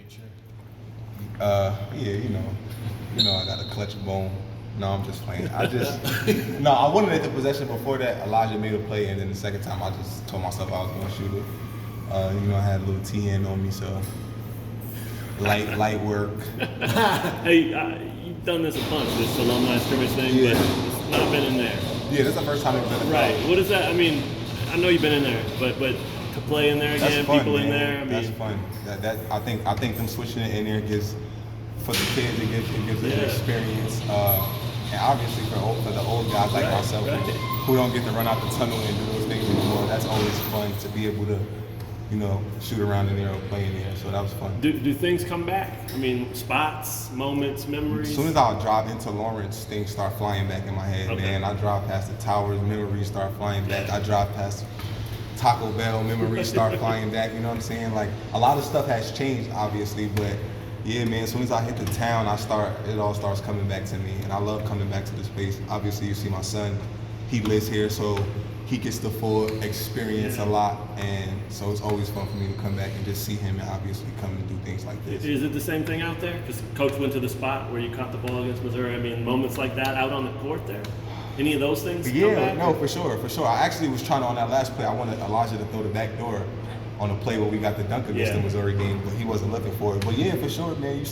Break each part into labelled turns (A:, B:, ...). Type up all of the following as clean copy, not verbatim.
A: nature?
B: Yeah, I got a clutch bone. No, I'm just playing. No, I wanted at the possession before that. Elijah made a play, and then the second time I just told myself I was going to shoot it. I had a little TN on me, so light work.
C: Hey, you've done this a bunch, this alumni scrimmage thing,
B: Yeah.
C: but it's not been in there.
B: Yeah, this is the first time I've been.
C: Right. What is that? I mean, I know you've been in there, but to play in there again,
B: That's fun,
C: people
B: man.
C: in there. I mean,
B: That's fun. That I think them switching it in there gives for the kids it gives them an experience. And obviously for the old guys like myself who don't get to run out the tunnel and do those things anymore, that's always fun to be able to, shoot around in there or play in there. So that was fun.
C: do things come back? I mean, spots, moments, memories.
B: As soon as I drive into Lawrence, things start flying back in my head, man. I drive past the towers, memories start flying back. I drive past Taco Bell, memories start flying back. You know what I'm saying? Like, a lot of stuff has changed, obviously, but yeah, man, as soon as I hit the town, it all starts coming back to me, and I love coming back to this place. Obviously, you see my son, he lives here, so he gets the full experience a lot, and so it's always fun for me to come back and just see him and obviously come and do things like this.
C: Is it the same thing out there? Because Coach went to the spot where you caught the ball against Missouri. I mean, moments like that out on the court there. Any of those things? come
B: Yeah,
C: back?
B: no, for sure. I actually was trying to, on that last play, I wanted Elijah to throw the back door on a play where we got the dunk against the Missouri game, but he wasn't looking for it. But yeah, for sure, man,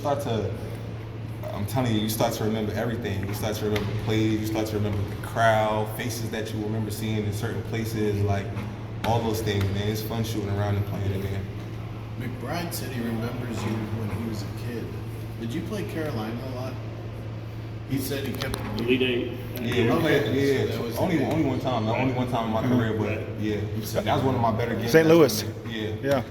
B: I'm telling you, you start to remember everything. You start to remember plays, you start to remember the crowd, faces that you remember seeing in certain places, like all those things, man. It's fun shooting around and playing in there.
A: McBride said he remembers you when he was a kid. Did you play Carolina a lot? He said he kept
C: Elite Eight.
B: Yeah, we played,
A: so that was
B: only
A: the game.
B: one time, not only one time in my career, but yeah, that was one of my better games.
D: St. Louis.
B: Yeah.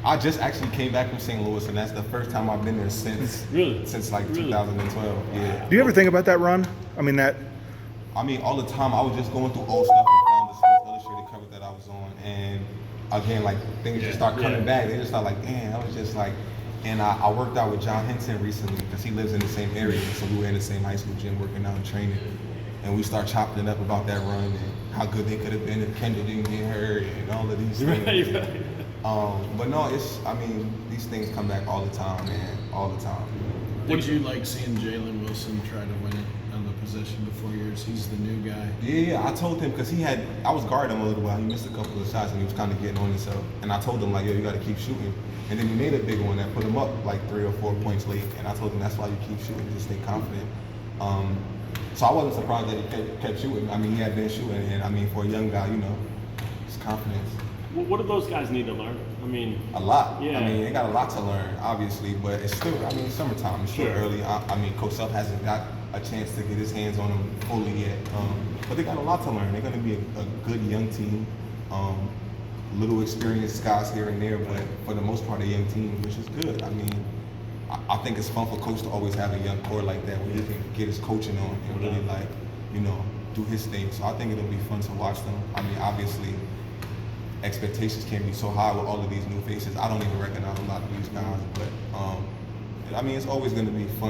B: I just actually came back from St. Louis, and that's the first time I've been there since
C: Really?
B: like 2012. Yeah.
D: Do you ever think about that run? I mean,
B: All the time. I was just going through old stuff and found the Sports Illustrated cover that I was on, and again, like things just start coming back. They just start like, damn, I was just like, and I worked out with John Henson recently because he lives in the same area, so we were in the same high school gym working out and training, and we start chopping it up about that run and how good they could have been if Kendra didn't get hurt and all of these things.
C: Right.
B: But no, these things come back all the time, man, all the time.
A: Did you like seeing Jalen Wilson try to win it on the possession before yours? He's the new guy.
B: Yeah, I told him because I was guarding him a little while. He missed a couple of shots and he was kind of getting on himself. And I told him like, yo, you got to keep shooting. And then he made a big one that put him up like 3 or 4 points late. And I told him that's why you keep shooting, just stay confident. So I wasn't surprised that he kept shooting. I mean, he had been shooting, and for a young guy, it's confidence.
C: What do those guys need to learn? I mean,
B: A lot.
C: Yeah.
B: They got a lot to learn, obviously, but it's still, it's summertime. It's still early. Coach Self hasn't got a chance to get his hands on them fully yet. But they got a lot to learn. They're going to be a good young team. Little experienced guys here and there, but for the most part, a young team, which is good. I think it's fun for Coach to always have a young core like that where he can get his coaching on and really, do his thing. So I think it'll be fun to watch them. Obviously, expectations can be so high with all of these new faces. I don't even recognize a lot of these guys, but it's always going to be fun